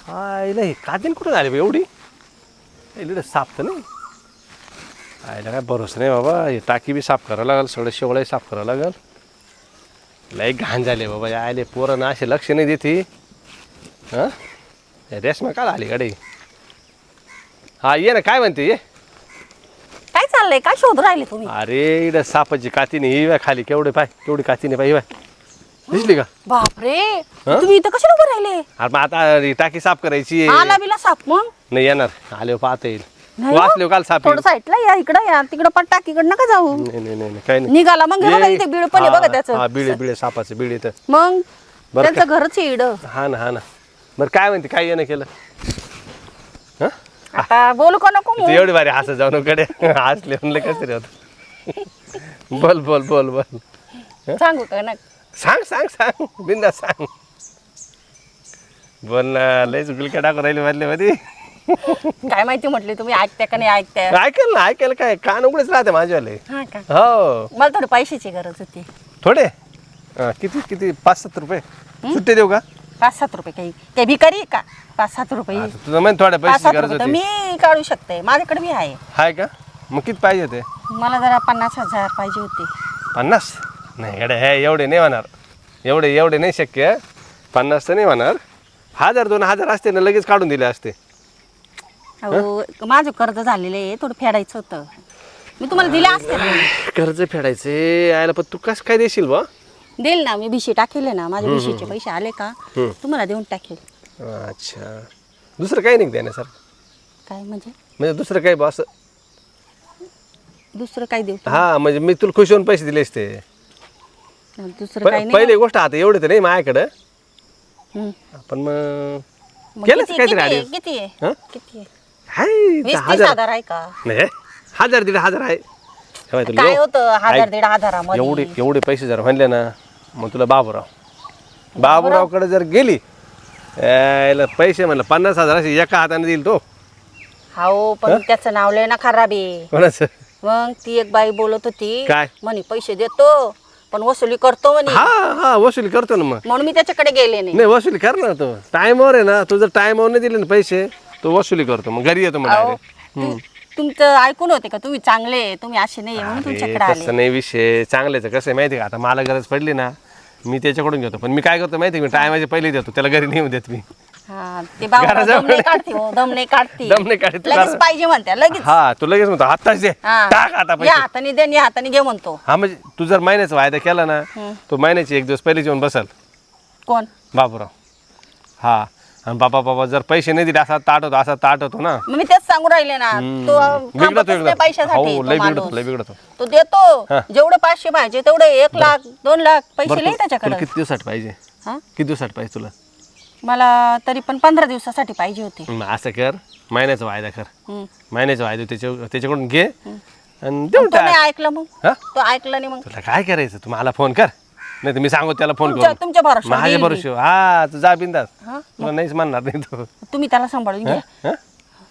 आईला ही कातीन कुठं झाली बा एवढी इकडे साफ तर नाही आईला काय भरोसा नाही बाबा हे टाकी बी साफ करावं लागेल सगळं शेवळाही साफ करावं लागेल लई घाण झाले बाबा आले पोरं ना असे लक्ष नाही देते हां रेशमा काल आली गाडी हा ये ना काय म्हणते ये काय चाललंय काय शोध राहिले तुम्ही अरे इकडे सापाची कातीने ही खाली केवढे पाय केवढी कातीने पाय दिसली का बापरे तुम्ही इथं कशाला उभे राहिले अरे मग आता ही टाकी साफ करायची आला बिला साप मग नाही येणार आले पाहता येईल नाही वाचले काल साप थोडं साईडला या इकडं या तिकडं पण टाकीकडे नका जाऊ नाही नाही नाही काही नाही निघाला मग हे बघा इथे बिळ पण आहे बघा हा त्याचं बिळे बिळे सापाचं बिळे तर मग बरं त्यांचं घरच आहे इड हा ना बरं काय म्हणते काय येणं केलं हा आता बोलू का नको तू एवढी भारी हसत जाऊ कडे हसले म्हणलं कसं रे होत बोल बोल बोल बोल सांगू का ना सांग सांग सांग बिंदा सांग बोल ना लयच गुलक्या टाकून राहिले मधले मध्ये काय माहिती म्हटली तुम्ही ऐकत्या का नाही ऐकत्या ऐकेल ना ऐकायला काय कान उघडेच राहते माझ्यावाले हा का हो मला थोडी पैशाची गरज होती थोडे किती किती 5-7 रुपये सुट्टे देऊ का 5-7 रुपये काही भिकारी आहे का 5-7 रुपये आता तुझं म्हण थोड्या 5-7 पैशाची गरज रुपये तर होती मी काढू शकते माझ्याकडे बी आहे हाय का मग किती पाहिजे ते मला जरा 50,000 पाहिजे होते 50 नाही गड्या हे एवढे नाही होणार एवढे नाही शक्य 50 तर नाही होणार 1000-2000 असते ना लगेच काढून दिले असते अहो माझं कर्ज झालेलं आहे थोडं फेडायचं होतं मी तुम्हाला दिले असते ना कर्ज फेडायचे यायला पण तू कसं काय देशील बा देईल ना मी भिशी टाकेल ना माझ्या भिशीचे पैसे आले का तुम्हाला देऊन टाकेल अच्छा दुसरं काही नाही देण्यासारखं काय म्हणजे दुसरं काही बा असं दुसरं काय देऊ हा म्हणजे मी तुला खुश होऊन पैसे दिले असते दुसरं काय नाही पहिली गोष्ट आता एवढे तर नाही माझ्याकडं हम्म. पण मग मग केलंच किती काहीतरी किती आहे? आधी किती आहे हं? किती आहे हाय 20-30,000 आहे का नाही 1000-1500 आहे हे बाई तुला काय होतं 1,000-1,500 मध्ये एवढे पैसे जर म्हणले ना मग तुला बाबूरावकडे जर गेली यायला पैसे म्हणलं 50,000 असे एका हाताने देईल तो हो पण त्याचं नाव लय ना खराब आहे कोणाचं मग ती एक बाई बोलत होती काय? म्हणे पैसे देतो पण वसुली करतो म्हणे हा वसुली करतो ना मग म्हणून मी त्याच्याकडे गेले नाही नाही वसुली कर ना तो टायमावर आहे ना तू जर टायमावर नाही दिले ना पैसे तो वसुली करतो मग घरी येतो मग अहो, डायरेक्ट तुमचं ऐकून होते का तुम्ही चांगले तुम्ही असे नाही म्हणून तुमच्याकडे आले तसं नाही विषय चांगल्याचं कसं आहे माहिती आहे का आता मला गरज पडली ना मी त्याच्याकडून घेतो पण मी काय करतो माहिती आहे मी टायमाच्या पहिले देतो त्याला घरी नाही देत मी हा ते बाबा दम नाही काढते हो दम नाही काढते दम नाही काढते, लगेच तुला- पाहिजे म्हणते लगेच हा तू लगेच म्हणतो आत्ताच दे हा. टाक आता या पैसे हाताने दे या हाताने घे म्हणतो हा म्हणजे तू जर महिन्याचा वायदा केला ना तो महिन्याची 1 दिवस पहिले येऊन बसल कोण बाबूराव हा आणि बाबा जर पैसे नाही दिले असा ताट होतो ना मग मी तेच सांगू राहिले ना तो थांबतच बिघडतो नाही पैशासाठी हो तो लय माणूस. बिघडतो तो देतो जेवढे 500 पाहिजे तेवढे 1 लाख 2 लाख पैसे लई तुला त्याच्याकडे किती दिवसासाठी पाहिजे हा किती दिवसासाठी पाहिजे तुला मला तरी पण 15 दिवसासाठी पाहिजे होते मग असं कर महिन्याचा वायदा कर हम्म. महिन्याचा वायदा त्याच्याकडून घे आणि देऊन तो नाही टाक ऐकलं मग हा तो ऐकलं नाही मग तुला काय करायचं तू मला फोन कर नाही तर मी सांगू त्याला फोन तुमच्या करू तुमच्या भरोश्यावर माझ्या देईल मी. बरोबर हा तू जा बिंदास हा? तुला नाहीच म्हणणार नाही तो तुम्ही त्याला सांभाळून घ्या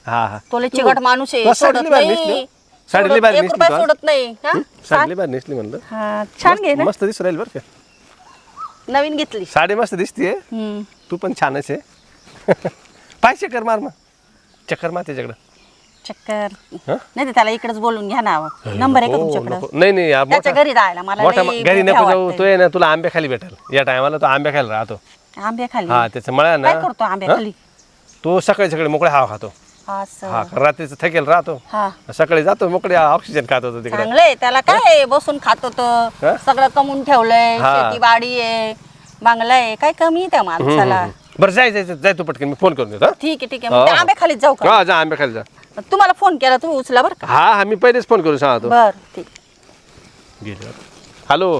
हा हा तो लय चिकट माणूस आहे तो सोडत साडीली बाहेर नाही नेसली. साडीली बाहेर 1 नेसली रुपया तो आज. सोडत नाही हा? साडली बाहेर नेसली म्हणलं हा छान घे ना मस्त दिसू राहील बरं का नवीन घेतली साडी मस्त दिसतीये हम्म. तू पण छानच आहे पाय चक्कर मार मग चक्कर मार त्याच्याकडं चक्कर हा? नाही तर त्याला इकडेच बोलून घ्या ना नंबर आहे का नको, तुमच्याकडे नको. नाही या त्याच्या घरी जायला मला मोठा लई घरी भ्या नको जाऊ वाटते. तो आहे ना तुला आंब्या खाली भेटेल या टायमाला तो आंब्या खायला राहतो आंब्या खाली हा त्याचं मळा ना काय करतो आंब्या खाली तो सकाळी मोकळे हवा खातो असं हा रात्रीचं थकेल राहतो हा सकाळी जातो मोकळे ऑक्सिजन खात होतो तिकडे चांगलंय त्याला काय बसून खात होत हा? सगळं कमवून ठेवलंय हा. शेती बाडी आहे बांगला आहे काय कमी आहे त्या माणसाला बरं जाय तू पटकन मी फोन करून देतो ठीक आहे मग त्या आंब्या खालीच जाऊ का हा जा आंब्या खाली जा तुम्हाला फोन केला तुम्ही उचला बरं का हा मी पहिलेच फोन करून सांगतो बर ठीक गेले हॅलो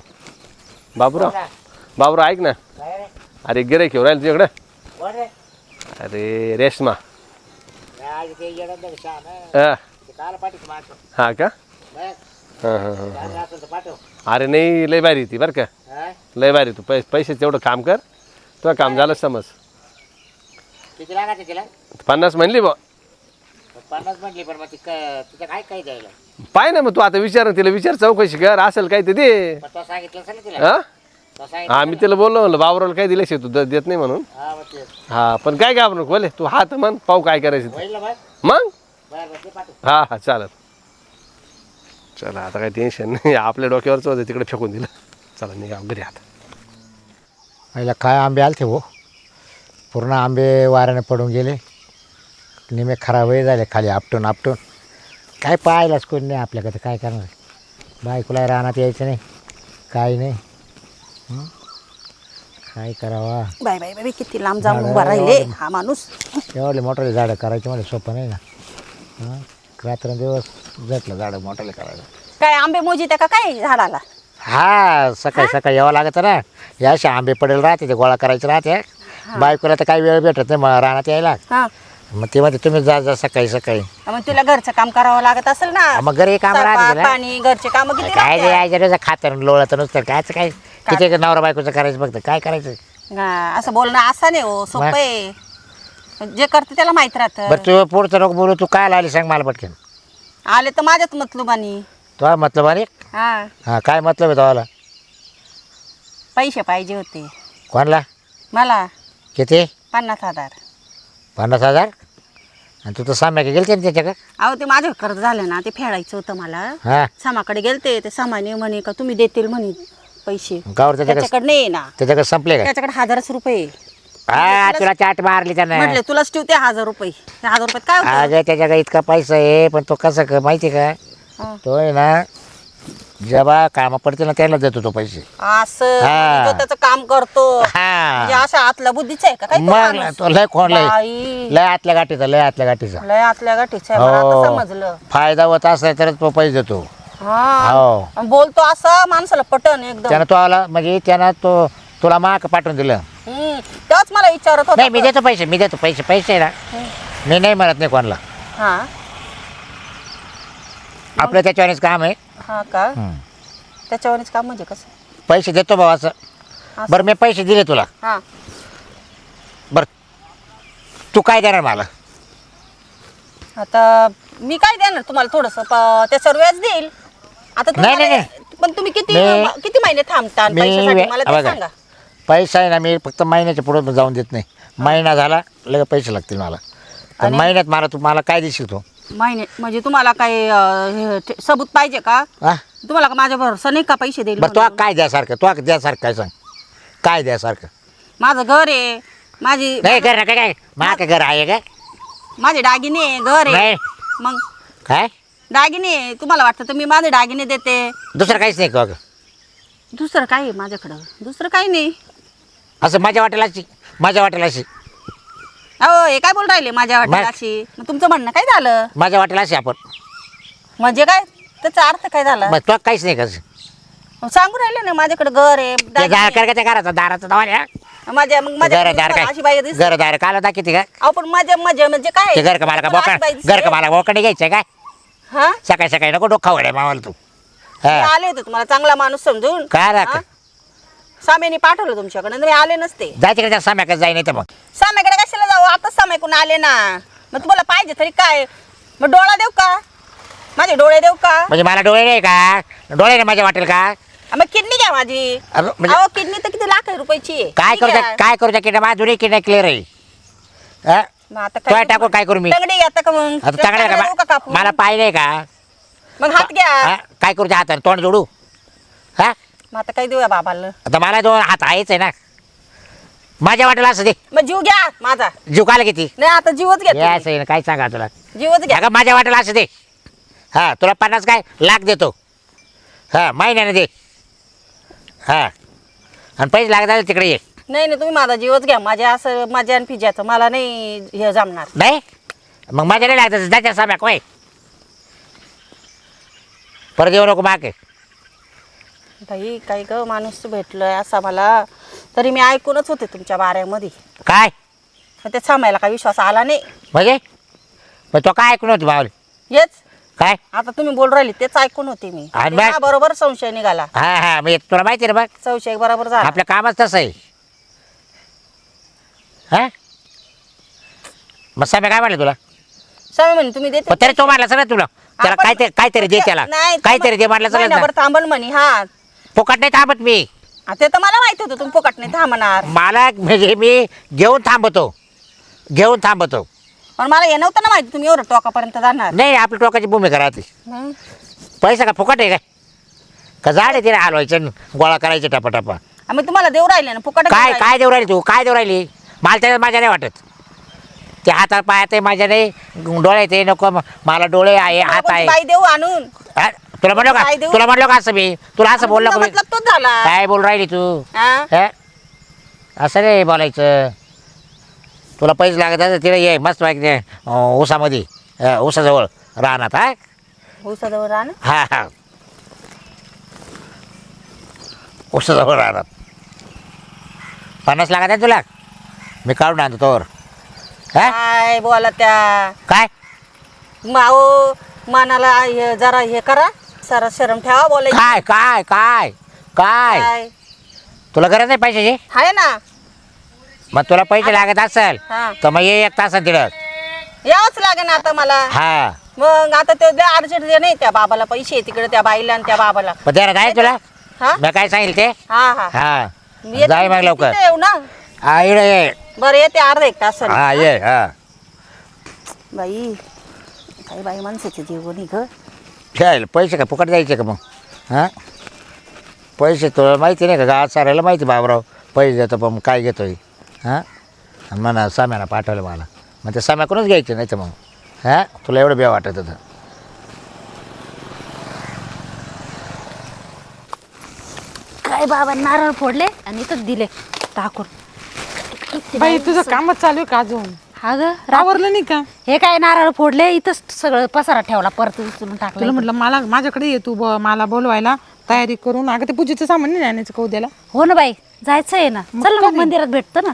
बाबूराव ऐक ना अरे गिराईक येऊ राहील तुझ्याकडे अरे रेशमा हा का अरे नाही लय भारी ती बरं का लय भारी तू पैसे तेवढं काम कर तुझं काम झालं समज 50 म्हणली बा 50 म्हटली पण मग तिचं काय द्यायला पाय ना मग तू आता विचार तिला विचार चौकशी कर असेल काय ते दे तो सांगितलं असेल ना तिला हा तो सांगितलं हा मी तिला बोललो म्हणलं बाबरावला काय दिल्याशिवाय तू देत नाही म्हणून हा मग ते. हा पण काय घाबरू नको बोले तू हात म्हण पाहू काय करायचं ते. होईल ना बस मग बरं ते पाठव. हा हा चालेल चला आता काही टेन्शन नाही आपल्या डोक्यावरच होतं तिकडे फेकून दिलं चला निघा घरी आता आईला काय आंबे आलते हो पूर्ण आंबे वाऱ्याने पडून गेले निमे खराबही झाले खाली आपटून आपटून काय पाहायलाच कोणी नाही आपल्याकडे काय करणार बायकोला रानात यायचं नाही काय नाही काय करावा बाय बाय बाय किती लांब जाऊन उभा राहिले हा माणूस एवढे मोठाले झाडं करायचे मला सोपं नाही ना हां रात्रंदिवस झटलं झाडं मोठाले करायला काय आंबे मोजी त्या का काय झाडाला हा सकाळी सकाळी यावं लागतं ना या असे आंबे पडेल राहते ते गोळा करायचे राहते बायकोला तर काही वेळ भेटत नाही रानात यायला हा मग ते म्हणते तुम्ही जा जा सकाळी सकाळी मग तुला घरचं काम करावं लागत असेल ना मग घरी काम स्वयंपाक, राहते ना. पाणी घरचे काम किती काय जे राहत्या? यायचं खातर लोळत नुसतं कायचं काय किती नवरा बायकोचं करायचं फक्त काय करायचं हा, असं बोलणं असं नाही हो सोपं आहे जे करते त्याला माहित राहतं बरं तू पुढचं नको बोलू तू काय आली सांग मला पटकन आले तर माझ्याच मतलबानी तो मतलब अरे हा हां काय मतलब आहे तुम्हाला पैसे पाहिजे होते कोणाला मला किती 50,000 50,000 आणि तू तर साम्या गेलते ना त्याच्याकडे अहो ते माझं कर्ज झालं ना ते फेडायचं होतं मला हां सामाकडे गेलते ते सामाने म्हणे का तुम्ही देतील म्हणे पैसे गावर त्याच्याकडे त्याच्याकडे नाही ना त्याच्याकडे संपले का त्याच्याकडे 1,000 रुपये हा तुला चाट मारली त्यानं म्हटले तुलाच ठेवते 1,000 रुपये 1,000 रुपयात काय होतं अगं त्याच्याकडे इतका पैसा आहे पण तो कसं माहिती आहे का हा. तो आहे ना जेव्हा कामं पडते ना त्याला देतो तो पैसे असं हा. तो त्याचं काम करतो म्हणजे हा अशा आतल्या बुद्धीचा आहे का काय तो मग माणूस? तो लय खोड लय बाई, लय आतल्या गाठीचा लय आतल्या गाठीचा लय आतल्या गाठीचा आहे मला आता हो. समजलं फायदा होत असला तरच तो पैसे देतो हा हो आणि बोलतो असं माणसाला पटन एकदम त्यानं तो आला म्हणजे त्यानं तो तुला माग पाठवून दिलं तेव्हाच मला विचारत होता नाही मी देतो पैसे पैसे आहे ना मी नाही म्हणत नाही कोणाला हा आपलं त्याच्यावरच काम आहे हा का हं. त्याच्यावरच काम म्हणजे कसं पैसे देतो भाऊ असं असं. बरं मी पैसे दिले तुला हा बरं तू काय देणार मला आता मी काय देणार तुम्हाला थोडस त्याच्यावर व्याज देईल आता नाही, तुम्हाला नाही. पण तुम्ही किती मी- किती महिने थांबता आणि पैशासाठी मला ते बघा, सांगा पैसा आहे ना मी फक्त महिन्याच्या पुढे जाऊन देत नाही महिना झाला लगेच पैसे लागतील मला पण आणि- महिन्यात मला तू मला काय देशील तू महिने म्हणजे तुम्हाला काही सबूत पाहिजे का हा तुम्हाला का माझ्या भरोसा नाही का पैसे देईल बरं तो म्हणून? काय द्यासारखं तो द्यासारखं काय सांग काय द्यासारखं माझं घर आहे माझी नाही घर ना काय काय मा काय घर आहे काय माझे दागिने आहे, घर आहे नाही मग काय दागिने आहे. तुम्हाला वाटतं तर मी माझे दागिने देते दुसरं काहीच नाही का दुसरं काय आहे माझ्याकडं दुसरं काही नाही असं माझ्या वाटेला अशी अहो हे काय बोल राहिले माझ्या मग? वाटेलाशी मग तुमचं म्हणणं काय झालं माझ्या वाटेला अशी आपण म्हणजे काय त्याचा अर्थ काय झाला मग तो काहीच नाही का सांगू राहिले ना माझ्याकडे घर आहे ते दागिने दार कर का त्या घराचा दाराचा दार आहे. माझ्या मग माझ्याकडे दार तुम्हाला अशी बाई काय दिसते. घरदार काला दाखवते का अहो पण माझ्या म्हणजे काय ते घर का मला का तुम्हाला अशी बाई बोकड घर दिसते. का मला बोकडे घ्यायचं काय हा सकाळी सकाळी नको डोकं वडे मावाला तू मी हा आले होते तुम्हाला चांगला माणूस समजून काय राख हा? साम्याने पाठवलं तुमच्याकडे मी आले नसते जाय तिकडे त्या साम्याकडे जाई नाही तर मग साम्याकडे कशाला जाऊ आताच साम्याकडून आले ना मग तुम्हाला पाहिजे तरी काय मग डोळा देऊ का माझे डोळे देऊ का म्हणजे मला डोळे नाही का डोळे नाही माझ्या वाटेल का मग किडनी घ्या माझी अरे म्हणजे अहो किडनी तर किती लाख रुपयाची आहे काय ती करू घ्या. काय करू त्या किडा माझ्या जुनी किडा क्लिअर आहे हा? मग आता तो टाकू काय करू मी तगडी घेता का मग आता चांगलं तगड्या देऊ का का कापून? मला पाहिलंय का मग हात घ्या हा? काय करू त्या हाताने तोंड जोडू हा मग आता काही देऊया बाबाला आता मला 2 हात आहेच आहे ना माझ्या वाटेला असं दे मग जीव घ्या माझा जीव काला किती नाही आता जीवच घ्या यास तुम्ही. आहे ना काय सांगा तुला जीवच घ्या अगं माझ्या वाटेला असं दे हा तुला 50 काय लाख देतो हा महिन्याने दे हा आणि पैसे लागत आले तिकडे ये नाही नाही तुम्ही माझा जीवच घ्या माझ्या असं माझ्या आणि पिज्याचं मला नाही हे जमणार नाही मग माझ्या नाही लागत त्याच्या साम्या काय परत येऊ नको मागे बाई काही ग माणूस भेटलोय असा मला तरी मी ऐकूनच होते तुमच्या बाऱ्यामध्ये काय पण ते सांगायला काही विश्वास आला नाही म्हणजे मग तो काय ऐकून होती मावली हेच काय आता तुम्ही बोल राहिले तेच ऐकून होते मी आणि मग? बरोबर संशय निघाला हा हा मी तुला माहिती आहे ना बघ संशय बरोबर झाला आपलं कामच तसं आहे हा मग साम्या काय म्हणलं तुला स्वामी म्हणे तुम्ही देते पण तरी तो मारला सगळं तुला त्याला आपण- काहीतरी दे त्याला नाही, काहीतरी दे म्हटलं सगळं महिनाभर थांबल म्हणे हा फुकट नाही थांबत मी ते तर मला माहिती होतं तुम्ही फुकट नाही थांबणार. मला म्हणजे मी घेऊन थांबतो. पण मला हे नव्हतं ना माहिती तुम्ही एवढं टोकापर्यंत जाणार. नाही आपली टोकाची भूमिका राहते. हं. पैसा का फुकट आहे काय का झाड आहे तिने हलवायचं गोळा करायचं टपा. आम्ही तुम्हाला देऊ राहिले ना फुकट. काय देऊ राहिली तू काय देऊ राहिली मला त्याच्यात माझ्या नाही वाटत. ते हातात पायात आहे माझ्या नाही डोळे ते नको मला डोळे आहे हात आहे. बाई देऊ आणून. हा? तुला म्हणलो काय देऊ? का असं मी तुला असं बोललो का मी? मतलब तोच झाला. काय बोल राहिली तू हा? हे? असं नाही बोलायचं. तुला पैसे लागत असं तिला ये मस्त पाहिजे ऊसामध्ये ऊसाजवळ राहणार हा ऊसाजवळ राहणं. हा ऊसाजवळ राहणार 50 लागत आहे तुला मी काढून आणतो तोवर हा काय बोला त्या काय माओ मनाला जरा हे करा सारा शरम ठेवा बोलायची. काय काय काय काय काय तुला गरज नाही पैशाची आहे ना. मग तुला पैसे लागत असेल हा तर मग ये 1 तासात तिला यावंच लागेल ना आता मला. हा मग आता ते अर्जंट दे नाही त्या बाबाला पैसे तिकडे त्या बाईला आणि त्या बाबाला. पण त्याला काय तुला हा मी काय सांगितलं ते हा हा हा येते- जाय मग लवकर तिथे येऊ ना. हा इकडे ये बरं येते अर्धा 1 तास. हा ये हा बाई काही बाई माणसाचे जीव नाही ग. खेळायला पैसे का फुकट द्यायचे का मग हां पैसे तुला माहिती नाही का गावात सारायला माहिती बाबराव पैसे देतो पण काय घेतोय हां आणि म्हणा साम्याला पाठवलं मला मग ते साम्याकडूनच घ्यायचे नाही तर मग हां तुला एवढं बे वाटत होतं. काय बाबा नारळ फोडले आणि इथंच दिले टाकून. बाई तुझं कामच चालू आहे का अजून हा ग आवरलं नाही का? हे काय नारळ फोडले इथंच सगळं पसारा ठेवला परत उचलून तुला टाकलं. म्हटलं मला माझ्याकडे ये तू मला बोलवायला तयारी करून अगं ते पूजेचं सामान नाही आणायचं का उद्याला हो ना बाई जायचं आहे ना. मग चल ना मग कधी? मंदिरात भेटतं ना.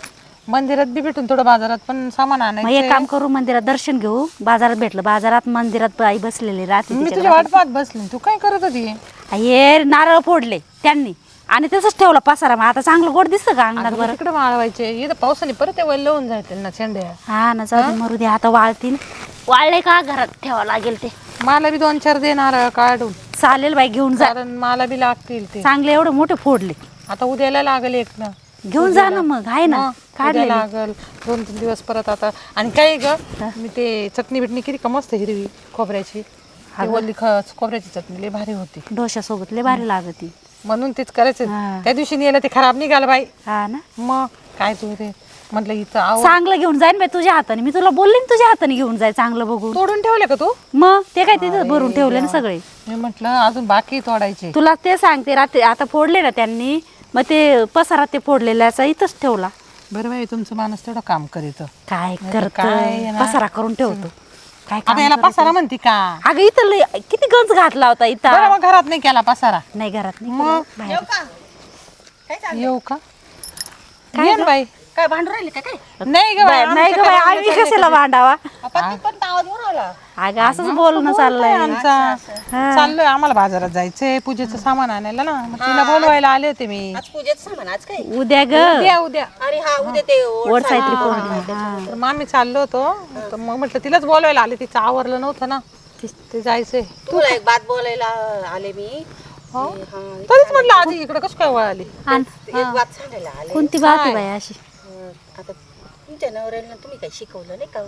मंदिरात बी भेटून थोडं बाजारात पण सामान मग एक आणायचं काम करू मंदिरात दर्शन घेऊ. बाजारात भेटलं बाजारात मंदिरात बाई बसलेली राहते मी तिच्या तुझ्या वाट पाहत बसली तू काय करत होती घरात. हे नारळ फोडले त्यांनी आणि तसंच ठेवला पसारा. मग आता चांगलं गोड दिसतं का अंगणात बरं. तिकडे वाळवायचे इथं पावसाने परत ते वल्ल होऊन जायचे ना शेंड्या. हा ना जाऊ दे मरू दे आता वाळतील. वाळले का घरात ठेवा लागेल ते. मला बी 2-4 देणार काढून चालेल बाई घेऊन जा. कारण मला बी लागतील ते चांगले एवढे मोठे फोडले आता उद्याला लागेल एक ना घेऊन जा ना मग आहे ना मग काढले. उद्या लागल 2-3 दिवस परत आता. आणि काय ग मी ते चटणी बिटणी केली का मस्त हिरवी खोबऱ्याची ती ओली खोबऱ्याची चटणी लई भारी होती डोश्यासोबत लय भारी लागती. म्हणून तेच करायचं हा. त्या दिवशी नेलं ते खराब निघालं बाई. हा ना मग काय तू ते म्हटलं इथं आव चांगलं घेऊन जाईन बाई तुझ्या हाताने. मी तुला बोलले ना तुझ्या हाताने घेऊन जाय चांगलं बघून. तोडून ठेवले का तू? मग ते काय तिथं भरून ठेवले ना सगळे. मी म्हटलं अजून बाकी तोडायचे. तुला ते सांगते रात्री आता फोडले ना त्यांनी मग ते पसारा ते फोडलेल्याचा इथंच ठेवला. बरं बाई तुमचं माणूस तेवढं काम करीत काय काय करत आहे ना? पसारा करून ठेवतो. काय आता काम याला करत? पसारा म्हणते का? अगं इथं लय किती गंज घातला होता बरं इथं. मग घरात नाही केला पसारा. नाही घरात नाही मग? केलं, बाहेर. येऊ का? ये ना बाई. काय भांडू राहिले का काय? नाही ग बाई, नाही ग बाई आम्ही कशाला भांडावा. आपण पण आवाज वर आला. अगं असंच बोलणं चाललंय. आमचा चाललोय आम्हाला बाजारात जायचंय पूजेचं सामान आणायला ना मग तिला बोलवायला आले होते मी. आज पूजेचं सामान आज काय? उद्या ग उद्या अरे हा उद्या ते वड सावित्री पौर्णिमा. हा. तर मग आम्ही चाललो होतो तर मग म्हटलं तिलाच बोलवायला आले तिचं आवरलं नव्हतं ना ते जायचंय. तुला एक बात बोलायला आले मी. हो हा, तरीच म्हटलं आधी इकडे कसं काय वळाली. आण. एक बात सांगायला आले. कोणती बात आहे बाई अशी? आता तुमच्या नवऱ्याला तुम्ही काही शिकवलं नाही का?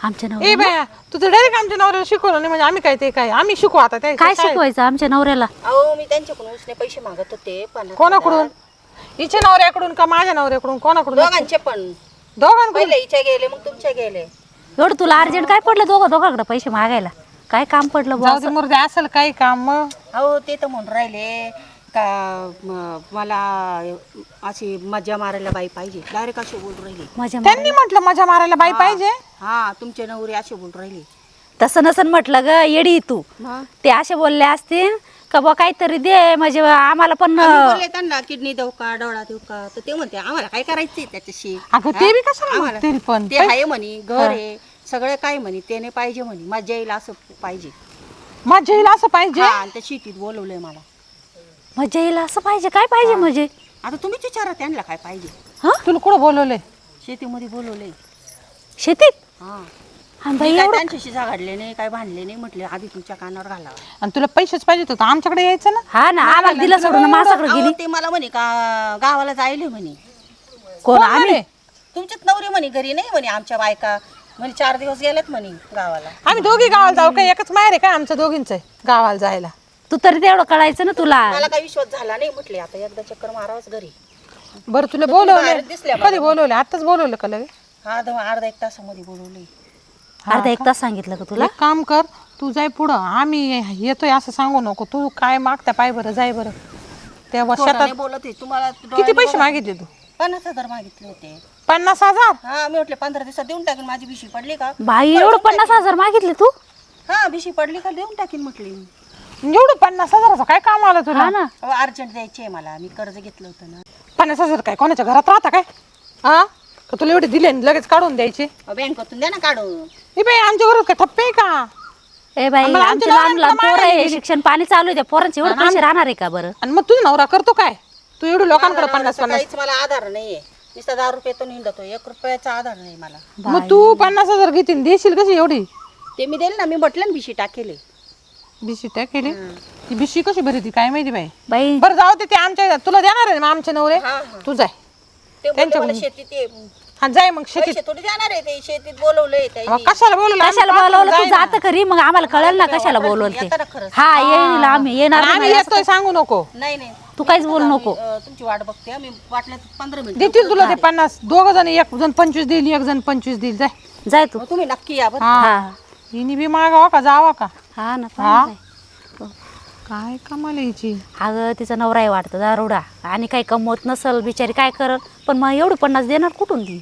आमच्या ए नवऱ्याला बाया तुझं डायरेक्ट आमच्या नवऱ्याला शिकवलं नाही म्हणजे आम्ही काय ते काय आम्ही शिकू आता ते काय शिकवायचं आमच्या नवऱ्याला? अहो मी त्यांच्याकडून उसने पैसे मागत होते 50,000. कोणाकडून? हिच्या नवऱ्याकडून का माझ्या नवऱ्याकडून कोणाकडून? दोघांचे पण. दोघांकडून. पहिले हिच्या गेले मग तुमच्या गेले. एवढं तुला अर्जंट काय पडलं दोघांकडे पैसे मागायला? काय काम पडलं जाऊ बुवा? दे मुर्दे असेल काही काम मग. अहो ते तर म्हणून राहिले का मला अशी मजा मारायला बाई पाहिजे. डायरेक्ट अशी बोलून राहिली. माझ्या त्यांनी म्हटलं मजा मारायला बाई पाहिजे. हा तुमचे नवरे असे बोलून राहिले. तसं नसन म्हटलं ग येडी तू. मग ते असे बोलले असतील का बा काहीतरी दे म्हणजे आम्हाला पण आम्ही बोलले त्यांना किडनी देऊ का डोळा देऊ का तर ते म्हणते आम्हाला काय करायचंय त्याच्याशी. अगं ते बी कशाला आम्हाला- मागतील पण ते आहे म्हणे घर आहे सगळं काय म्हणे ते नाही पाहिजे म्हणे मजा येईल असं पाहिजे. मजा येईल असं पाहिजे. हा, आणि त्या शेतीत बोलवलंय मला. मजा येईल असं पाहिजे. काय पाहिजे म्हणजे? आता तुम्हीच विचारा त्यांना काय पाहिजे. तुला कुठं बोलवलंय? शेतीमध्ये बोलवलंय. शेतीत? हा हा मी बाई काय एवढं त्यांच्याशी झगडले नाही काय भांडले नाही म्हटले आधी तुमच्या कानावर घालावं. आणि तुला पैसेच पाहिजे होतं आमच्याकडे यायचं ना. हा ना आम्हाला दिलं सोडून माझ्याकडे अहो, गेली. ते मला म्हणे का गावाला जायले म्हणे. कोण कोण आम्ही? म्हणे? तुमच्याच नवरी म्हणे घरी नाही म्हणे आमच्या बायका म्हणे 4 दिवस गेलेत म्हणे गावाला. आम्ही दोघी गावाला जाऊ काय एकच माहेर आहे का आमचं दोघींचं आहे गावाला जायला. तू तरी तेवढं कळायचं ना तुला. मला काही विश्वास झाला नाही म्हटले आता एकदा चक्कर मारावंच घरी. बरं तुला बाहेर बोलवलं दिसल्या कधी बोलवलं आताच बोलवलं का लगे. अर्धा 1 तासामध्ये बोलवले. अर्धा 1 तास सांगितलं का तुला? एक काम कर तू जाय पुढं आम्ही येतोय असं सांगू नको. तू काय मागता पाय बरं जाय बरं. तेव्हा थोडं शेतात नाही बोलत आहे तुम्हाला. किती पैसे मागितले तू? 50,000 मागितले होते. 50,000. हा मी म्हटले 15 दिवसात देऊन टाकीन माझी भिशी पडली का. बाई एवढं 50,000 मागितले तू? हा भिशी पडली का देऊन टाकीन म्हटली. एवढं 50,000चं काय काम आलं तुला? हा ना. अर्जंट द्यायची आहे मला मी कर्ज घेतलं होतं ना. 50,000 काय कोणाच्या घरात राहता काय? हा का तुला एवढे दिले आणि लगेच काढून द्यायचे? बँकेतून द्या ना काढून. हे बाई आमच्या घरात काय ठप्पे आहे का? ए बाई आम्हाला आमचे आमच्या लहान लहान लहान पोरं आहे गेली. शिक्षण पाणी चालू आहे त्या पोरांचे एवढे पैसे राहणार आहे का बरं? आणि मग तुझा नवरा करतो काय? तू एवढं लोकांकडे मला 50 काहीच मला आधार नाहीये. नुसता 10 रुपये तो हिंडतो 1 रुपयाचा आधार नाही मला. मग तू 50,000 घेतील देशील कशी एवढी? ते मी देईल ना मी म्हटलं ना भिशी टाकेले. बिशी त्या केली ती बिशी कशी भरी ती काय माहिती बाई. बाई बरं जाऊ दे ते आमच्या तुला देणार आहे ना आमचे नवरे. हा. तू जाय ते बोलले मला शेतीत ते हा जाय मग शेतीत. पैसे थोडी जाणार आहे ते शेतीत बोलवलंय त्यांनी. मग कशाला बोलवलं? कशाला बोलवलं तू जात खरी मग आम्हाला कळेल ना कशाला बोलवलं ते. येतं ना खरंच. हा येईल आम्ही येणार आणि आम्ही नाही. येतोय सांगू नको. नाही तू काहीच बोलू नको. तुमची वाट बघते मी वाटलं 15 मिनिट. देतील तुला ते 50. दोघ जण एक जण 25 देईल एक जण 25 देईल. जाय जाय तू. तुम्ही नक्की या बरं. हा हिनी बी मागावा का जावा का? हा ना हा? पाहिजे. काय कमाल यायची. अगं तिचा नवरा आहे वाटतं दारुडा आणि काही कमवत नसल बिचारी काय करल पण मग एवढं 50 देणार कुठून ती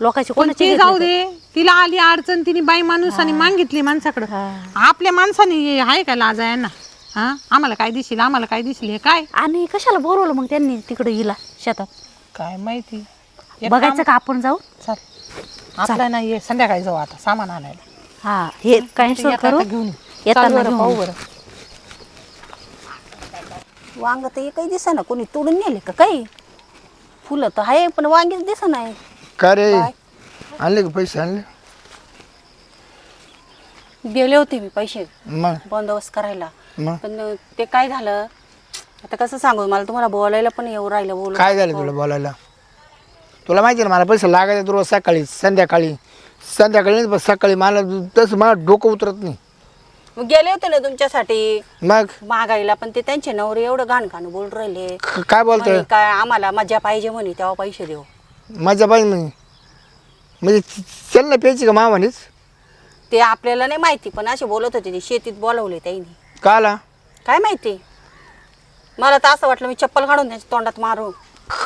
लोकांची पण कोणाची ते घेतले जाऊ तर? दे तिला आली अडचण तिने बाई माणूसाने मागितली माणसाकडं. आपल्या माणसाने आहे का लाजा यांना? हा आम्हाला काय दिसेल आम्हाला काय दिसेल हे काय आणि कशाला बोलवलं मग त्यांनी तिकडे गेला शेतात काय माहिती. एक बघायचं का आपण जाऊ? काम- चल आपला नाही ये संध्याकाळी जाऊ आता सामान आणायला. हा हे कॅन्सल येता करू येता घेऊन ये. येताना चल बरं, घेऊन पाहू ये. बरं. वांग तर एकही दिसा ना कोणी तोडून नेले का काही. फुलं तर आहे पण वांगीच दिसा नाही. का रे आणले का पैसे आणले गेले होते मी पैसे मग बंदोबस्त करायला. मग पण ते काय झालं आता कसं सांगू मला तुम्हाला बोलायला पण येऊ राहिलं बोलू. काय झालं तुला बोलायला तुला माहिती ना मला पैसे लागायचे रोज सकाळी संध्याकाळी नाही पण सकाळी मला तसं मला डोकं उतरत नाही. मग गेले होते ना तुमच्यासाठी मग मागायला पण ते त्यांचे नवरे एवढं घाण बोल राहिले. काय बोलतोय म्हणे काय आम्हाला मजा पाहिजे म्हणे तेव्हा पैसे देऊ. मजा पाहिजे म्हणजे चल ना प्यायची का मामानीच ते आपल्याला नाही माहिती पण असे बोलत होते ते शेतीत बोलवले त्यांनी. काला काय माहिती मला तर असं वाटलं मी चप्पल काढून त्यांच्या तोंडात मारू.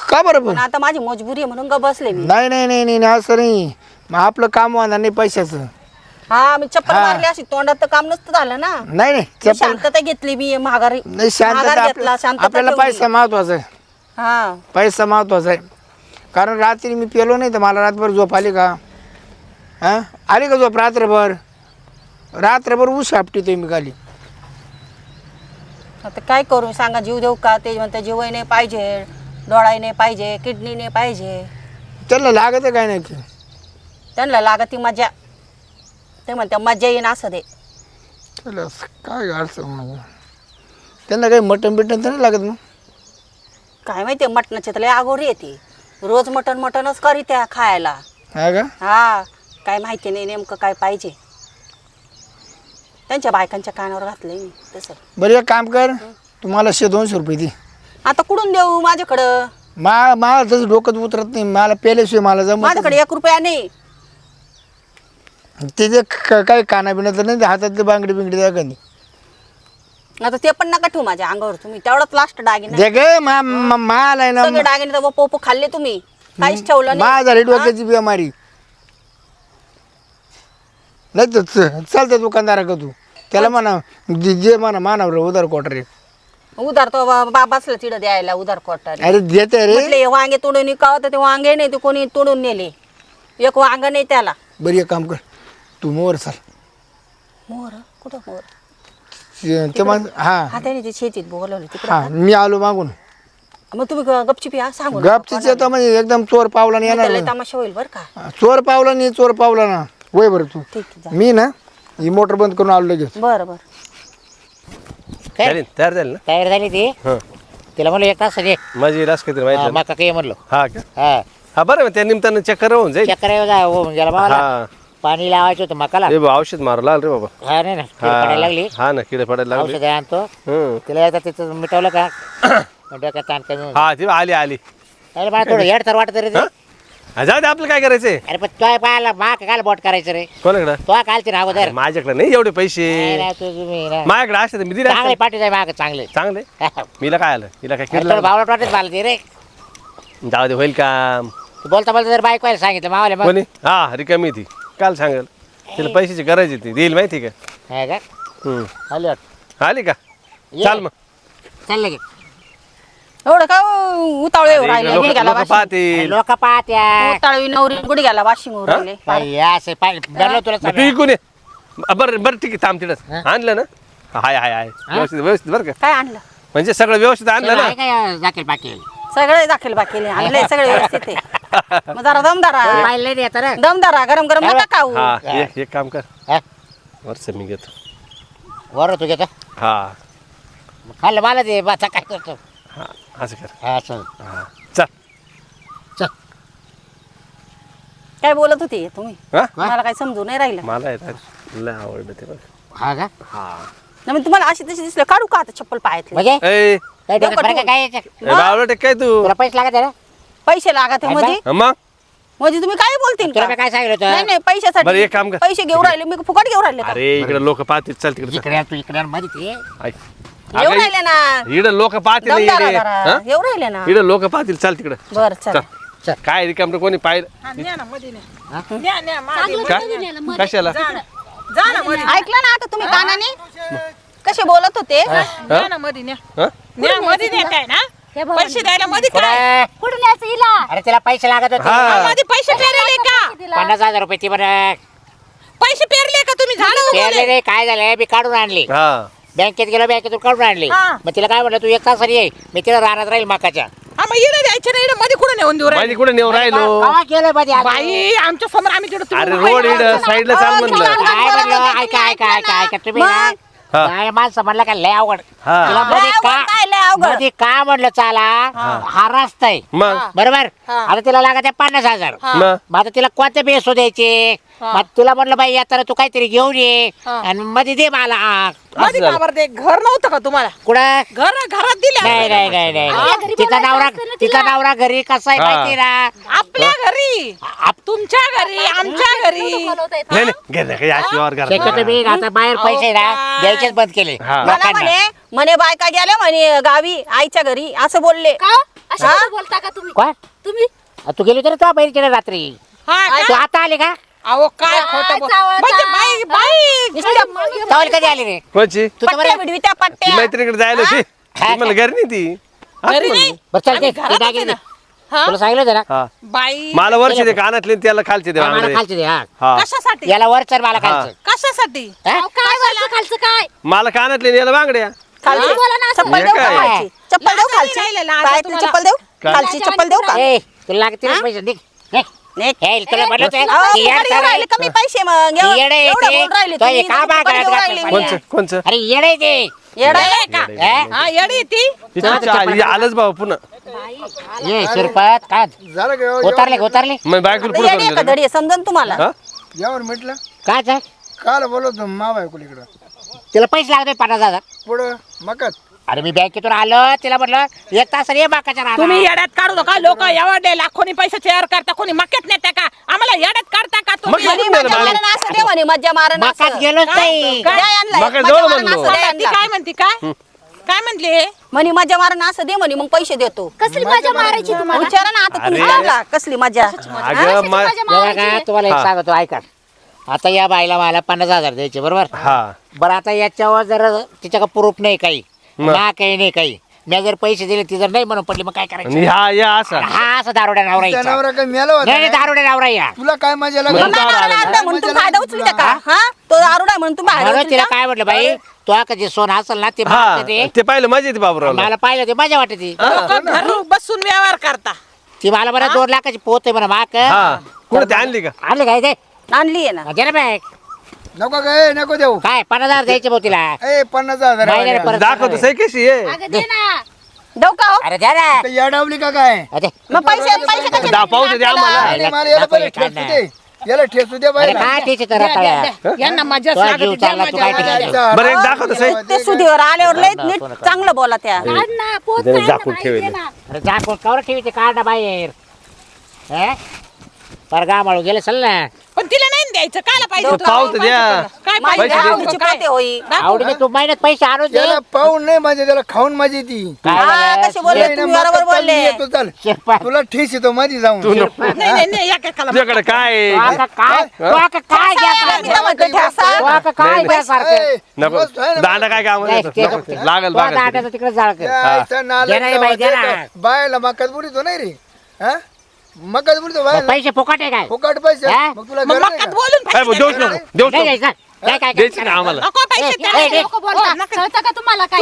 का बरं पण पण आता माझी मजबुरी आहे म्हणून ग बसले मी. नाही नाही नाही नाही असं नाही मग आपलं काम होणार नाही पैशाचं. हा मी चप्पल मारली अशी तोंडात तर काम नसतं झालं ना. नाही नाही मी शांतता घेतली मी माघार नाही शांतता घेतला शांतता आपल्याला ठेवली. पैसा महत्वाचा आहे. हा पैसा महत्वाचा आहे कारण रात्री मी पेलो नाही तर मला रात्रभर झोप आली का हां आली का झोप रात्रभर ऊस आपटीतोय मी खाली. आता काय करू सांगा जीव देऊ का ते म्हणते जीवही नाही पाहिजे डोळाही नाही पाहिजे किडनी नाही पाहिजे. त्यांना लागत काय नाही की त्यांना लागती मजा ते म्हणते मजा येईन असं दे. त्याला काय अडचण मग त्यांना काही मटण बिटन तर नाही लागत मग. काय माहिती मटणाची तर लय आगोरी येते रोज मटणच करी त्या खायला. हा का हा काय माहिती नाही नेमकं काय पाहिजे त्यांच्या बायकांच्या कानावर घातलंय मी तसं. बरं एक काम कर तुम्हाला 100-200 रुपये दे. आता कुठून देऊ माझ्याकडं मला तसं डोकं उतरत नाही मला पेल्याशिवाय मला जमत माझ्याकडे 1 रुपया नाही. ते जे काही काना बिना तर नाही हातात बांगडी बिंगडी द्या कधी आता ते पण नका ठेवू माझ्या अंगावर तुम्ही तेवढाच लास्ट दागिना दे गे माल आहे ना सगळे दागिने तर पोपो खाल्ले तुम्ही काहीच ठेवलं मा झाली डोक्याची बिमारी नाही तर चालतं दुकानदारा का तू त्याला म्हणा जे म्हणा मानव रे उधार क्वार्टर रे उधार तो बाबासला तिडं द्यायला उधार कोटारी. अरे देते रे म्हटले वांगे तोडून का तर ते वांगे नाही ते कोणी तोडून नेले एक वांग नाही त्याला. बरं एक काम कर तू मोर चाल मोर कुठं मोर ते मग हा हा त्याने ते शेतीत बोलवलं हा तिकडं. मी आलो मागून मग तुम्ही गपचिप या सांगू नका गपचीच येतो म्हणजे एकदम चोर पावला नाही कोणाला. येणार त्याला तमाशा होईल बरं का. चोर पावला नाही चोर पावला ना वय बरं तू ठीक आहे, जा. मी ना ही मोटर बंद करून आलो लगेच. बरं बरं. झाली तयार झाली ना तयार झाली ती हां तिला म्हणलं एक तास ये माझी रास काहीतरी माहिती झालं. मका काही म्हणलो हा का हा हा बरं मग त्या निमित्तानं चक्कर होऊन जाईल चक्कर येऊ जा हो गेला मला हा पाणी लावायचं होतं मकाला हे बा, औषध मारू लागल रे बाबा हा नाही ना कीड पडायला लागली हा ना किडे पडायला लागले औषध आणतो हं. तिला एकदा तिथं मिटवलं का डोक्यात ताण कमी होऊन हा ती आली आली अरे मला थोडं हेड तर वाटत रे ते. हा, जाऊ दे आपलं काय करायचंय अरे पण तो पाहायला मा काय बोट करायचं रे कोणाकडं तो कालची ना अगोदर माझ्याकडे नाही एवढे पैसे नाही ना, तुम्ही ना. माझ्याकडे असते तर मी दिले चांगले असते. पाठी जाय माग चांगले चांगले मीला काय आलं हिला काय थोडं केलं भावला वाटत मला ते रे जाऊ दे होईल काम तू बोलता बोलता जर बाईक व्हायला सांगितलं मावाले मग कोणी हा रिकामी ती काल सांगेल तिला पैशाची गरज आहे ती देईल माहिती का है का हं. आली वाटतं. आली का ये. चाल मग चाललं की एवढं का उतावळे अरे, राहिले लोक गुडघ्याला वाशिंग. पाहतील लोक पाहत्या उतावळी नवरी गुडघ्याला वाशिंग होऊन राहिले. बाई, असं पाहिजे तुला मग तू इकून ये बरं बरं ठीक आहे थांब तिथंच हा? आणलं ना हाय हाय हाय व्यवस्थित व्यवस्थित बरं का काय आणलं म्हणजे सगळं व्यवस्थित आणलं ना काय जाकेल पाकेल सगळे दाखल बाकीले आणले सगळे व्यवस्थित आहे. मग जरा दमदारा पाहिलं नाही आता रे दमदारा गरम गरम नका खाऊ. हा एक काम कर हा? वरच मी घेतो बरं तू घेतो हा खाल्लं मला दे बाचा काय करतो हा असं कर हा चल हा चल चल काय बोलत होते तुम्ही हा मला काही समजू नाही राहिलं. मला येतात लय आवडलं ते बघ हा का हा नाही मग तुम्हाला अशी तशी दिसलं काढू का आता चप्पल पायातले म्हणजे ए काय डोक्यात फरक आहे काय याच्यात? बावळट काय तू तुला पैसे लागत आहे ना पैसे लागत आहे मध्ये मग म्हणजे तुम्ही काय बोलतील तुला का? मी काय सांगितलं नाही होतं नाही बरं, पैशासाठी एक काम कर. पैसे घेऊन राहिले मी फुकट घेऊन राहिले का? अरे इकडे लोक पाहतील चल तिकडे इकडे आण, तू इकडे आण, मध्ये ते ऐक घेऊन राहिले ना इकडे लोक पाहतील दमदारा इकडे जरा घेऊन राहिले ना इकडे लोक पाहतील चल तिकडे बर चल चल काय रिकाम कोणी पाहिलं न्या ना मध्ये न्या. न्या न्या मागे. काय कशाला जा ना मध्ये ऐकलं ना आता तुम्ही कानाने कसे बोलत होते न्या ना मध्ये न्या हा? न्या मध्ये न्या काय ना हे बघ, पैसे द्यायला मध्ये काय कुठं? कुठून यायचं हिला अरे तिला पैसे लागत होते हा. मध्ये पैसे पेरले का 50,000 रुपये ती बरं पैसे पेरले का तुम्ही झालं पेरले रे काय झालं मी काढून आणली हा बँकेत गेलो बँकेतून काढून आणली हा. मग तिला काय म्हटलं तू एक तास ये मी तिला राहणार राहील मकाच्या हा मग येणं द्यायचं नाही मध्ये कुठं नेऊन देऊ माझी राहिले कुठे नेऊ राहिलो केव्हा केलं मध्ये आता? बाई आमच्या समोर आम्ही तिकडे अरे रोड इकडं साईडला चाल म्हणलं काय म्हणलं ऐका ऐका ऐका ऐका तुम्ही ना हा. काय माणसं म्हणलं का लय अवघड हा. तिला मध्ये लय अवघड काय, लय अवघड? मध्ये का म्हणलं चाला हा रस्ता आहे मग बरोबर आता तिला लागत आहे 50,000 मग मग आता तिला कोणते बेसू द्यायचे मग तुला म्हटलं बाई आता तू काहीतरी घेऊन ये आणि मध्ये दे मला मध्ये झालं. बाबर ते घर नव्हतं का तुम्हाला कुठं घरात दिले नाही नाही नाही नाही तिचा नवरा तिचा नवरा घरी कसा आहे हा. माहिती ना आपल्या घरी तुमच्या घरी आमच्या घरी नाही नाही घे ना काही आशीर्वाद करा शक्यतो मी आता बाहेर पैसे ना द्यायचेच बंद केले हा. मला लोकांना. म्हणे म्हणे बायका गेल्या म्हणे गावी आईच्या घरी असं बोलले का अशी कसं बोलता का तुम्ही काय तुम्ही तू गेली तर तुला बहिणीकडे रात्री हा तू आता आली का अहो काय खोटं बोल- चावळता. म्हणजे बाई बाई तवाल कधी आली रे कोणची तू तर पट्ट्या बरं बिडवी त्या ती पट्ट्या मैत्रिणीकडे जायला होती ती म्हणलं घरी नाही ती असं घरी म्हणलं. नाही बरं चल आम्ही ते घरातच दागिने आहे दे. ना. हा? तुला सांगितलं होतं ना हा बाई मला वरची दे कानातले आणि त्याला खालचे दे हा, मला बांगडे. खालचे दे हा हा कशासाठी याला वर चल मला हा. खालचं कशासाठी हा? अहो, काय वरचं खालचं काय मला कानातले आणि याला बांगड्या खालची बोला ना असं. चप्पल हे देऊ का काय? खालची चप्पल देऊ लाजा खालची नाही राहिलं, लाजा पायातली तुम्हाला. चप्पल देऊ काय? खालची चप्पल देऊ का ए तुला लागतील पैसे निघ निघ. निघ. हे, तुला म्हटलं होतं, अहो, ती येड फुकट घेऊन राहिले चालली. कमी पैसे मग एवढं येडं आहे एवढं ते. बोलून राहिले तो तुम्ही, हे का फुकट बागा घेऊन घातलं राहिले पाहिजे? म्हणे. कोणचं कोणचं अरे येड आहे ते येडं आहे का हे? हा येडी ती तिच्या आलंच भाऊ पुन्हा ये शिरपत काय झालं का उतरले का उतरले मग बायकोला पुढे येडे आहे का धडी समजन तुम्हाला हा यावर म्हटलं काय काय काल बोलवतो मा बायकोला इकडं तिला पैसे लागते 50,000 पुढं मकात अरे मी बँकेतून आलो तिला म्हटलं एक तास ये बाकाच्या राहणार. तुम्ही येड्यात काढू नका लोक एवढे लाखोनी पैसे शेअर करता कोणी मक्यात नेता का आम्हाला येड्यात काढता का तुम्ही मग म्हणे कुठून मजा आलं मारण असं दे म्हणे मजा मारण मकात असं. गेलोच नाही काय? द्या यांना, मग काय मजा जवळ मारण म्हणलो. असं द्या ती यांना. काय म्हणते काय काय म्हणले म्हणे मजा मारण असं दे म्हणे मग पैसे देतो कसली मजा मारायची तुम्हाला विचारा ना आता तुम्ही अरे. सांगा कसली मजा अगं मा- तेव्हा का तुम्हाला एक हा. सांगतो ऐका आता या बाईला मला 50,000 द्यायचे बरोबर हा बरं आता याच्यावर जर तिच्याकडे प्रूफ नाही काही मग? ना काही नाही काही मी जर पैसे दिले ती जर नाही म्हणून पडली मग काय करायचं आणि हा या असा हा असं दारोड्या नवरा यायचा. जनावर काय मेला होता नाही काय? दारोड्या नवरा या तुला काय मजा मग लागली? काय आलं? म्हणून तुम्ही फायदा उचलते का हा तो आरुडा म्हणून तुम्ही फायदा म्हणून तिला उचलता? काय म्हटलं बाई तू का जे सोनं असेल ना ते हा मागतं ते. ते पाहिलं मजा येते बाबूरावला मला पाहिलं ते मजा वाटते ती लोक घर बसून व्यवहार करता ती मला बरं 2 लाखाची पोत आहे म्हणा माक हा कुठे ते आणली का आणले काय ते आणली आहे ना. दे ना बॅग. नको काय नको देऊ काय 50,000 द्यायचे भाऊ तिला. ए 50,000 महिन्याने परत दाखवतो सही कशी आहे. अगं दे ना. देऊ का हो? अरे द्या ना. याडावली का काय अरे मग पैसे कसे पाहू दे आम्हाला. आणि मला याला पहिले ठेसू दे याला ठेसू दे अरे बाई काय ठेचे तर रताळ्या. यांना मजा तुझा जीव चालला तू काय ठेचे. बरं एक दाखवतो सही. ते सुधीवर आल्यावर लय नीट चांगलं बोला त्या. काढ ना, पोत त्याने काढ ना, झाकून बाई, ठेवले. दे ना. अरे जा कोण कवर ठेवी ते काढा बाहेर. हे पर गामाळू गेले चल ना. पण तिला नाही द्यायचं काला पाहिजे तो होतं? पाहू तर द्या. काय माझ्या पाहिजे पैसे आवडीची काय? पोते होई. आवडीने तू महिन्यात पैसे आणून दे. याला पाहून नाही माझे त्याला खाऊन माझी ती काय हा, झालं? कसे बोलले नाही ना, तुम्ही बरोबर मका बोलले. येतो चाल शेरपा. तुला ठेस येतो मध्ये जाऊन तू नको. नाही नाही या काय काला तुझ्याकडे काय आहे? तू आता काय तू आता काय घ्या मी तर म्हणते ठसा. तू आता काय घ्या सारखं. ए, नको बस, आहे ना, दांडा काय काम नाही, ते- लागल तू आता लागल आट्याचं तिकडे जाळ कर. यायचा नालायक दे ना रे बाई, दे ना. गावाचा बायला मकात बुडीतो नाही रे हा मकात बुडीतो मग बायला पैसे फुकट आहे काय फुकट पैसे हा? मग तुला मग गरज मक्कात आहे का? बोलून काय पैसे देऊच नको देऊच नाही नको द्यायचं. काय काय द्यायची ना आम्हाला. नको पैसे ए, त्याला ए, ए, नको बोलता. नका. कळतं का तुम्हाला काय?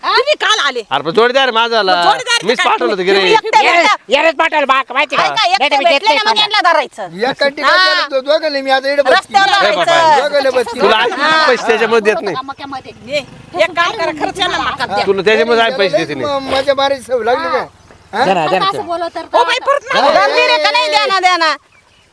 तुम्ही काल आले अरे पण जोडीदार माझा आला. जोडीदार मीच काय? पाठवलं होतं तुम्ही गिरे. एकटे भेटला. यारच पाठवलं बाक माहिती का? ऐका, नाही एकटे तर मी देत भेटले नाही ना, मग कोणाला. यांना धरायचं. या कंटिन्यू दोघांना मी आता इकडे रस्त्यावर लावायचं. दोघांना बसती तुला पैसे त्याच्यामध्ये देत नाही. मक्यामध्ये. एक काम करा खर्च यांना मक्कात द्या. तुला त्याच्यामध्ये आहे पैसे देते नाही. माझ्या मारायची सवय लागली का हा? दे ना, दे ना. असं बोलत तर हो बाई परत ना धरली रे का नाही? द्या ना, द्या ना.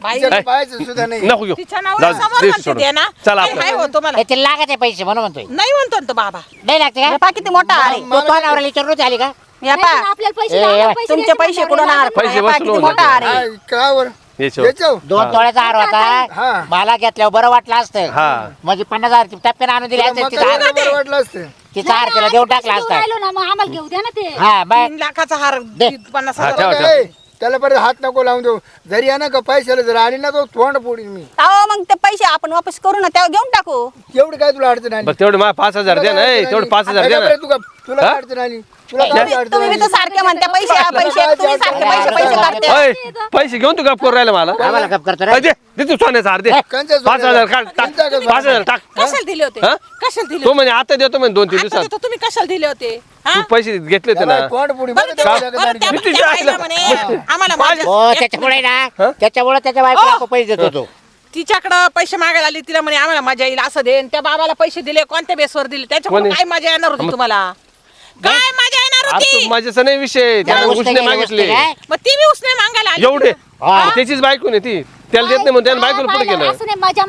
बाई तिच्यात पाहायचं सुद्धा नाही नको घेऊ. तिच्या जाऊ नावावर दे, समोर दे म्हणते सोडून. ते ना चला काय आपलं. काय होतो मला ए, ते लागत आहे पैसे म्हणून म्हणतोय. नाही म्हणतो ना तो बाबा नाही लागते का? हे पहा किती मोठा आहे. तू तो नवऱ्याला विचारून नव्हती आली का? या नाही, पहा पण आपल्याला पैसे ए, लागले, ए, पैसे तुमचे द्यायचे पैसे कुठून म्हणल्यावर आणणार? पैसे हे पहा वसूल किती होऊन मोठा जाते. आहे. हा, का बरं याच्यावर. याच्यावर 2 तोळ्याचा हार हा. होता. मला घेतल्यावर बरं वाटलं असतं. हा. म्हणजे 50,000 टप्प्याने आणून दिले असते. तिचा हार बरं वाटलं असतं तिचा हार तिला देऊन टाकला घेऊन असता. राहिलो ना, मग आम्हाला घेऊ द्या ना ते. हा बाय 3 लाखाचा हार दे. 50,000 ठेवा, ठेवा. ए, त्याला परत हात नको लावून देऊ जरी आहे ना का पैशाला जर आली ना तो तोंड फोडीन मी अहो मग ते पैसे आपण वापस करू ना, तेव्हा घेऊन टाकू. तेवढी काय तुला अडचण आली बरं तेवढे मला 5,000 दे ना. ए, तेवढे 5,000 दे ना. तुला काय हा? अडचण आली तुला काय अडचण तुम्ही बी आली तर सारखे म्हणते पैसे पैसे, तुम्ही सारखे पैसे पैसे काढते. ओय, पैसे घेऊन तू गप करू राहिला मला. आम्हाला गप करतो अय, रे. दे दे तू सोन्याचा हार दे. कंचा सोन्याचा? 5,000 काढ टाक. कंचा का सोन्याचा? 5,000 टाक. कशाला दिले होते हा? कशाला दिले तो म्हणजे आता देतो म्हणजे 2-3 आता दिवसात. देतो, तुम्ही कशाला दिले होते हा? तू पैसे घेतले होते ना. त्याला तोंड फोडी बरं, बघ, त्या- त्या बरं, जागेत त्या- आली. किती त्या जायला? बाईला म्हणे, आम्हाला माझ्या- हो त्याच्यामुळे ना त्याच्यामुळे त्याच्या बायकोला आपण पैसे देत होतो. तिच्याकडं पैसे मागायला आली तिला म्हणे आम्हाला मजा येईल असं दे आणि त्या बाबाला पैसे दिले कोणत्या बेसवर दिले त्याच्याकडून कोणी? काय मजा येणार होती तुम्हाला काय मजा येणार आज होती तू माझ्याचा नाही विषय. त्याला त्याला उसने उसने मागितले. गेले, काय? मग ती मी उसने मागायला आली एवढे हा. त्याचीच बायको नाही ती. त्याला देत नाही म्हणून त्याने बायकोला पुढे केलं. असं नाही, मजा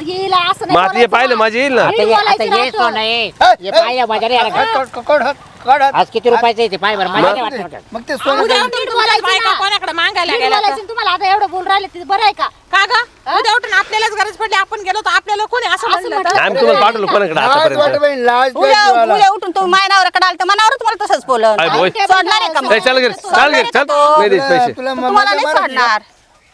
येईल असं मग आता हे पाहिलं माझे येईल ना. आता ये- आता ये सोनं ये. ये पाय मजा नाही आला का? काढ हात, काढ हात. आज किती रुपयाचं येते पाय बरं मजा नाही वाटत का? मग ते सोनं उद्या काय? उठून तुम्हाला बायका कोणाकडे मागायला नीट गेल्या बोलायचं, तुम्हाला आता एवढं बोल राहिले ते बरं आहे का? का ग उद्या उठून आपल्यालाच गरज पडली आपण गेलो तर आपल्याला कोणी असं म्हणलं तर? आम्ही तुम्हाला पाठवलं कोणाकडे लाज वाटत आतापर्यंत. बाई, लाज उद्या द्यायची मला. उद्या उठून तुम्ही मायनावर कडाल तर मनावर तुम्हाला तसंच बोलन. आय बोय. सोडणार आहे का मग? ए, चल घरी चल घरी चल. नाही देत पैसे. तुला तुम्हाला नाही मारायची. सोडणार.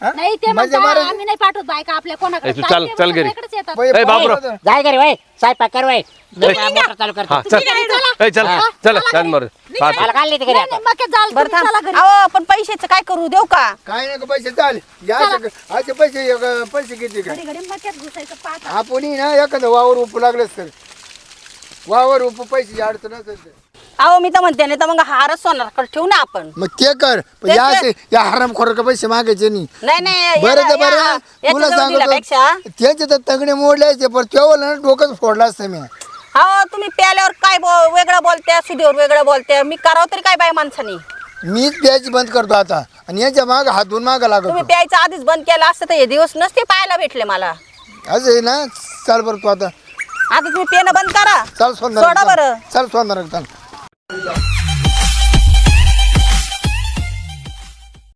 हा? नाही ते मजा म्हणतात, मारायची. आम्ही नाही पाठवत बायका आपल्या कोणाकडे. ए, तू चल, काय ते चल घरी. सगळीकडेच येतात. बाई, ए, बाबरो. पाहू आता. जाय घरी वय स्वयंपाक कर वय मोटर चालू करतो. हा चल ए, चल चल चल मर पाठ. मला काढली ती घरी नाही, आता. नाही, मक्यात जाल बरं तुम्ही, चला थांब. घरी. अहो पण पैशाचं काय करू, देऊ का? काय नाही पैसे चाल या असे पैसे किती का घडी घडी मक्यात घुसायचं पाहत. आपण ना एखादं वावर उपू लागलंच तर वावर उपू पैसे अडचण असेल तर. अहो मी तर म्हणते नाही तर मग हारच सोनार ठेवू ना आपण. मग ते कर पण ते या कर. असे- या हराम खोर पैसे मागायचे नाही नाही नाही बरं या- तर बरं या- तुला याच्याजवळ दिल्यापेक्षा सांगतो त्यांचे तर तंगडे मोडले असते पण तेव्हा ना डोकंच फोडलं असतं मी हो तुम्ही प्याल्यावर काय वेगळं बोलत्या, सुधीवर वेगळं बोलत्या. मी करावं तरी काय बाय माणसानी. मीच प्यायची बंद करतो आता आणि याच्या माग हात धुवून मागा तुम्ही लागतो प्यायचं आधीच बंद केलं असतं तर हे दिवस नसते पाहायला भेटले मला. असं आहे ना चाल बरं तू आता आता तुम्ही पिणं बंद करा. चाल सोडा बरं. चाल सोनार चाल